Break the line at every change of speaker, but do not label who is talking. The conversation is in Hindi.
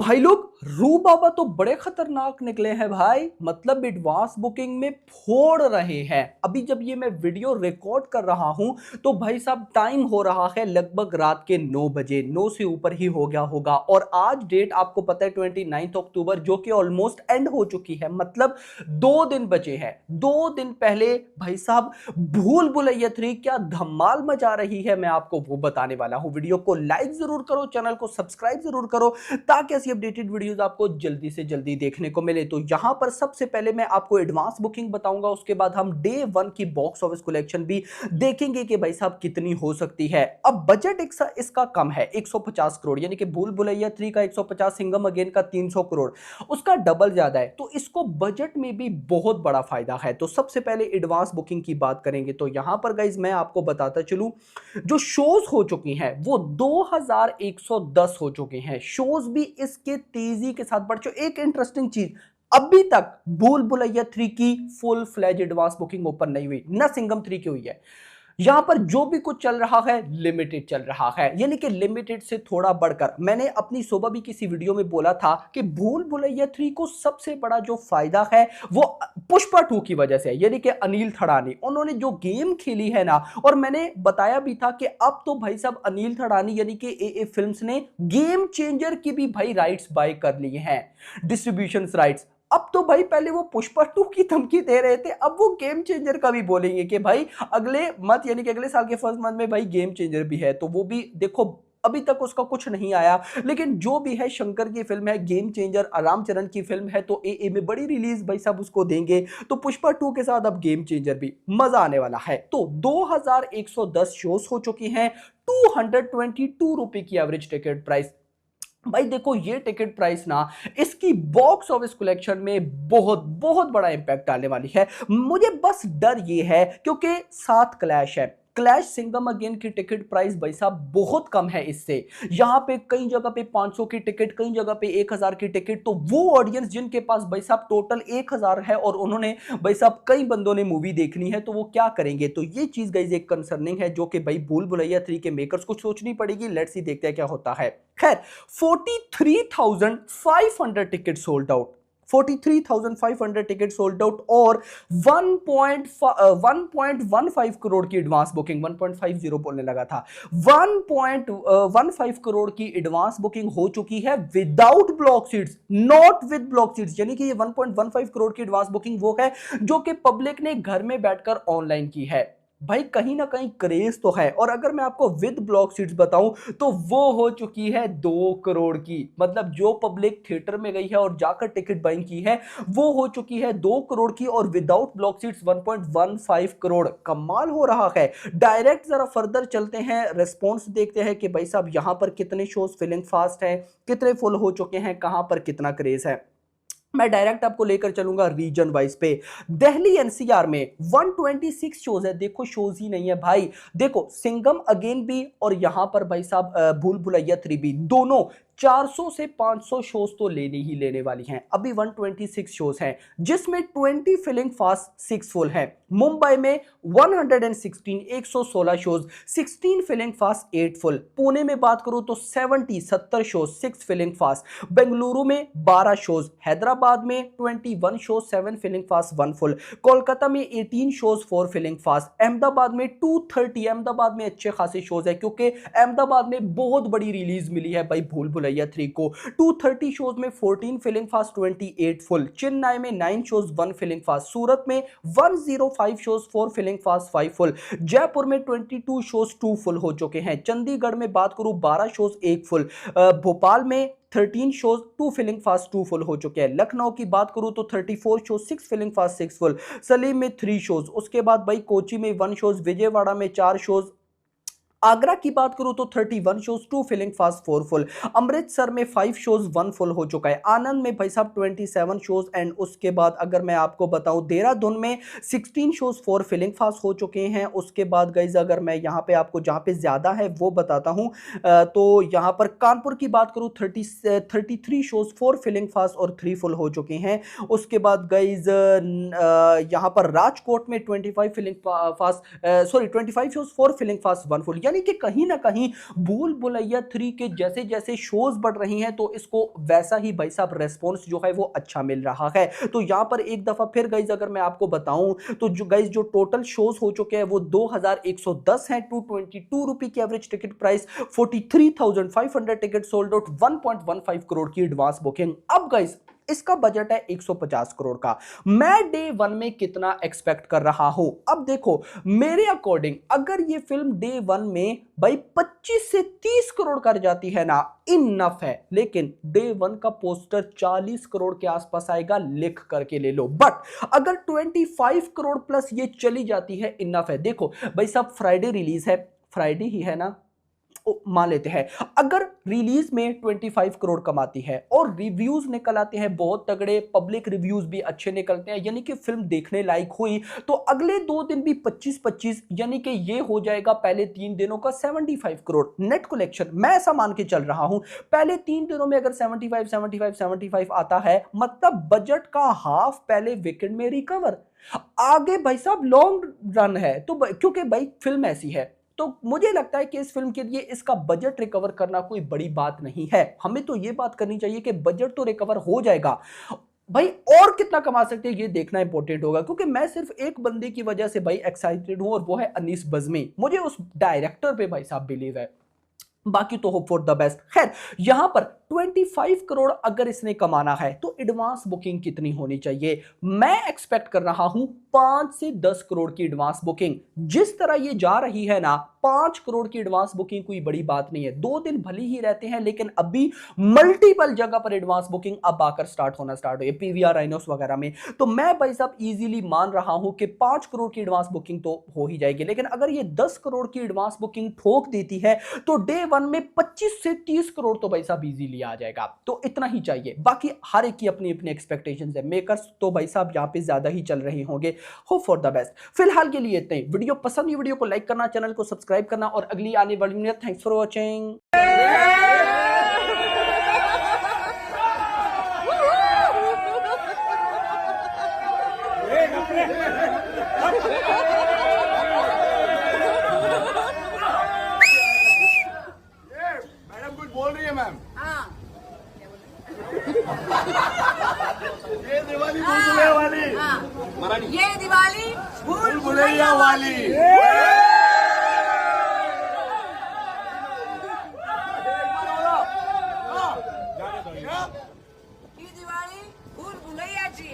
भाई लोग रू बाबा तो बड़े खतरनाक निकले हैं भाई। मतलब एडवांस बुकिंग में फोड़ रहे हैं। अभी जब ये मैं वीडियो रिकॉर्ड कर रहा हूं तो भाई साहब टाइम हो रहा है लगभग रात के 9 बजे, 9 से ऊपर ही हो गया होगा। और आज डेट आपको पता है 29 अक्टूबर, जो कि ऑलमोस्ट एंड हो चुकी है। मतलब 2 दिन बचे हैं। 2 दिन पहले भाई साहब भूल भुलैया 3 क्या धमाल मचा रही है, मैं आपको वो बताने वाला हूं। वीडियो को लाइक जरूर करो, चैनल को सब्सक्राइब जरूर करो ताकि ऐसी अपडेटेड वीडियोस आपको जल्दी से जल्दी देखने को मिले। तो यहां पर सबसे पहले मैं आपको एडवांस बुकिंग बताऊंगा, उसके बाद हम डे 1 की बॉक्स ऑफिस कलेक्शन भी देखेंगे कि भाई साहब कितनी हो सकती है। अब बजट इसका कम है 150 करोड़, यानी कि भूल भुलैया 3 का 150, सिंघम अगेन का 300 करोड़, उसका डबल ज्यादा है। तो इसको बजट में भी बहुत बड़ा फायदा है। तो सबसे पहले एडवांस बुकिंग की बात करेंगे तो यहां पर गाइज मैं आपको बताता चलूं, जो शोज हो चुकी हैं वो 2110 हो चुके हैं। शोज भी इसके तेजी के साथ बढ़ चुके। एक इंटरेस्टिंग चीज, अभी तक भूल भुलैया 3 की full fledge advance booking open नहीं हुई, ना सिंघम 3 की हुई है। यहां पर जो भी कुछ चल रहा है लिमिटेड चल रहा है, यानी कि लिमिटेड से थोड़ा बढ़कर। मैंने अपनी सुबह भी किसी वीडियो में बोला था कि भूल भुलैया 3 को सबसे बड़ा जो फायदा है वो पुष्पा 2 की वजह से है, यानी कि अनिल थड़ानी उन्होंने जो गेम खेली है ना। और मैंने बताया भी था कि अब तो भाई साहब अनिल थड़ानी यानी कि ए फिल्म्स ने गेम चेंजर की भी भाई राइट्स बाय कर लिए हैं, डिस्ट्रीब्यूशन राइट्स। अब तो भाई पहले वो पुष्पा 2 की धमकी दे रहे थे, अब वो गेम चेंजर का भी बोलेंगे कि भाई अगले मंथ यानी कि अगले साल के फर्स्ट मंथ में भाई गेम चेंजर भी है। तो वो भी देखो, अभी तक उसका कुछ नहीं आया, लेकिन जो भी है शंकर की फिल्म है, गेम चेंजर रामचरण की फिल्म है, तो ए में बड़ी रिलीज भाई साहब उसको देंगे। तो पुष्पा 2 के साथ अब गेम चेंजर भी, मजा आने वाला है। तो 2110 शोज हो चुकी हैं, 222 रुपए की एवरेज टिकट प्राइस। भाई देखो ये टिकट प्राइस ना इसकी बॉक्स ऑफिस कलेक्शन में बहुत बहुत बड़ा इंपैक्ट डालने वाली है। मुझे बस डर ये है क्योंकि साथ क्लैश है। क्लैश सिंघम अगेन की टिकट प्राइस भाई साहब बहुत कम है इससे। यहां पे कई जगह पे 500 की टिकट, कई जगह पे 1000 की टिकट। तो वो ऑडियंस जिनके पास भाई साहब टोटल 1000 है और उन्होंने भाई साहब कई बंदों ने मूवी देखनी है, तो वो क्या करेंगे? तो ये चीज गाइस एक कंसर्निंग है, जो कि भाई भूल भुलैया 3 के मेकर्स को सोचनी पड़ेगी। लेट्स सी देखते हैं क्या होता है। खैर 43,500 ticket sold out, 43,500 ticket sold out और 1.15 करोड़ की एडवांस बुकिंग, 1.50 बोलने लगा था, 1.15 करोड़ की एडवांस बुकिंग हो चुकी है without block seats, not with block seats. यानी कि ये 1.15 करोड़ की एडवांस बुकिंग वो है जो कि पब्लिक ने घर में बैठकर ऑनलाइन की है। भाई कहीं ना कहीं क्रेज तो है। और अगर मैं आपको विद ब्लॉक सीट्स बताऊं तो वो हो चुकी है 2 करोड़ की। मतलब जो पब्लिक थिएटर में गई है और जाकर टिकट बाइंग की है वो हो चुकी है 2 करोड़ की, और विदाउट ब्लॉक सीट्स 1.15 करोड़। कमाल हो रहा है। डायरेक्ट जरा फर्दर चलते हैं, रेस्पॉन्स देखते हैं कि भाई साहब यहां पर कितने शोज फिलिंग फास्ट है, कितने फुल हो चुके हैं, कहां पर कितना क्रेज है। मैं डायरेक्ट आपको लेकर चलूंगा रीजन वाइज पे। दिल्ली एनसीआर में 126 शोज है। देखो शोज ही नहीं है भाई, देखो सिंघम अगेन भी और यहां पर भाई साहब भूल भुलैया 3 भी, दोनों 400 से 500 शोज तो लेने ही लेने वाली हैं। अभी 126 शोज हैं जिसमें 20 फिलिंग फास्ट 6 फुल है। मुंबई में 116 shows, 16 filling fast 8 full. Pune में बात करूं तो 70 शोज, 6 फिलिंग फास्ट। बेंगलुरु में 12 शोज, हैदराबाद में 21 shows, 7 filling fast 1 full. Kolkata में 18 शोज, 4 फिलिंग फास्ट। अहमदाबाद में 230, अहमदाबाद में अच्छे खासे शोज है क्योंकि अहमदाबाद में बहुत बड़ी रिलीज मिली है भाई भूल भुलैया 3 को। 230 शोज में 14 फिलिंग फास्ट, 28 फुल। चेन्नई में 9 शोज, 1 फिलिंग फास्ट। सूरत में 105 shows, 4 filling fast, 5 full. Jaipur में 22 शोज, 2 फुल हो चुके हैं। चंडीगढ़ में बात करूं 12 शोज, 1 फुल। भोपाल में 13 शोज, 2 फिलिंग फास्ट, 2 फुल हो चुके हैं। लखनऊ की बात करूं तो 34 shows, 6 filling fast, 6 full. Salem में 3 शोज, उसके बाद भाई कोची में 1 शोज, विजयवाड़ा में 4 शोज। आगरा की बात करूं तो 31 shows, 2 filling fast, 4 full. Amritsar में 5 शोज, 1 फुल हो चुका है। आनंद में भाई साहब 27 शोज एंड उसके बाद अगर मैं आपको बताऊं देहरादून में 16 शोज, 4 फिलिंग फास्ट हो चुके हैं। उसके बाद गाइज अगर मैं यहां पे आपको जहां पे ज्यादा है वो बताता हूं तो यहां पर कानपुर की बात करूं 33 शोज, 4 फिलिंग फास्ट और 3 फुल हो चुके हैं। उसके बाद गाइज यहां पर राजकोट में 25 filling fast, sorry 25 shows, 4 filling fast, 1 full. यानी कि कहीं ना कहीं भूल भुलैया 3 के जैसे जैसे शोज बढ़ रही हैं तो इसको वैसा ही भाई साहब रेस्पॉन्स जो है वो अच्छा मिल रहा है। तो यहां पर एक दफा फिर गाइस अगर मैं आपको बताऊं तो जो गाइस जो टोटल शोज हो चुके हैं वो 2110 हैं, 222 रुपए की average ticket price, 43,500 ticket sold out, 1.15 crore की एडवांस बुकिंग। अब गाइस इसका बजट है 150 करोड़ का। मैं डे 1 में कितना एक्सपेक्ट कर रहा हूं? अब देखो मेरे अकॉर्डिंग अगर ये फिल्म डे 1 में भाई 25 से 30 करोड़ कर जाती है ना, इनफ है। लेकिन डे 1 का पोस्टर 40 करोड़ के आसपास आएगा, लिख करके ले लो। बट अगर 25 करोड़ प्लस ये चली जाती है, इनफ है। देखो भाई साहब फ्राइडे रिलीज है, फ्राइडे ही है ना, मान लेते हैं अगर रिलीज में 25 करोड़ कमाती है और रिव्यूज निकल आते हैं बहुत तगड़े, पब्लिक रिव्यूज भी अच्छे निकलते हैं, यानी कि फिल्म देखने लायक हुई, तो अगले 2 दिन भी 25-25, यानी कि ये हो जाएगा पहले 3 दिनों का 75 करोड़ नेट कलेक्शन। मैं ऐसा मान के चल रहा हूं पहले 3 दिनों में अगर 75 आता है, मतलब बजट का हाफ पहले वीकेंड में रिकवर। आगे भाई साहब लॉन्ग रन है, तो क्योंकि भाई फिल्म ऐसी है, तो मुझे लगता है कि इस फिल्म के लिए इसका बजट रिकवर करना कोई बड़ी बात नहीं है। हमें तो ये बात करनी चाहिए कि बजट तो रिकवर हो जाएगा भाई, और कितना कमा सकते हैं ये देखना इंपॉर्टेंट होगा। क्योंकि मैं सिर्फ एक बंदे की वजह से भाई एक्साइटेड हूं और वो है अनीस बज़मी। मुझे उस डायरेक्टर पे भाई साहब बिलीव है, बाकी तो होप फॉर द बेस्ट। खैर यहां पर 25 करोड़ अगर इसने कमाना है तो एडवांस बुकिंग कितनी होनी चाहिए? मैं एक्सपेक्ट कर रहा हूं 5 से 10 करोड़ की एडवांस बुकिंग। जिस तरह ये जा रही है ना, 5 करोड़ की एडवांस बुकिंग कोई बड़ी बात नहीं है। 2 दिन भले ही रहते हैं लेकिन अभी मल्टीपल जगह पर एडवांस बुकिंग अब आकर स्टार्ट हो गई, पीवीआर राइनोस वगैरह में। तो मैं भाई साहब इजीली मान रहा हूं कि 5 करोड़ की एडवांस बुकिंग तो हो ही जाएगी। लेकिन अगर ये 10 करोड़ की एडवांस बुकिंग ठोक देती है तो डे 1 में 25 से 30 करोड़ तो भाई साहब इजीली आ जाएगा। तो इतना ही चाहिए, बाकी हर एक की अपनी अपनी एक्सपेक्टेशंस है। मेकर्स तो भाई साहब यहां पे ज्यादा ही चल रहे होंगे। Hope for the best. फिलहाल के लिए इतना ही। वीडियो पसंद हुई वीडियो को लाइक करना, चैनल को सब्सक्राइब करना और अगली आने वाली video. Thanks for watching.
Madam कुछ बोल रही है मैम।
हाँ
ये दिवाली भूल भुलैया वाली।
हाँ ये दिवाली
भूल भुलैया वाली।
ये दिवाली भूल भुलैया जी।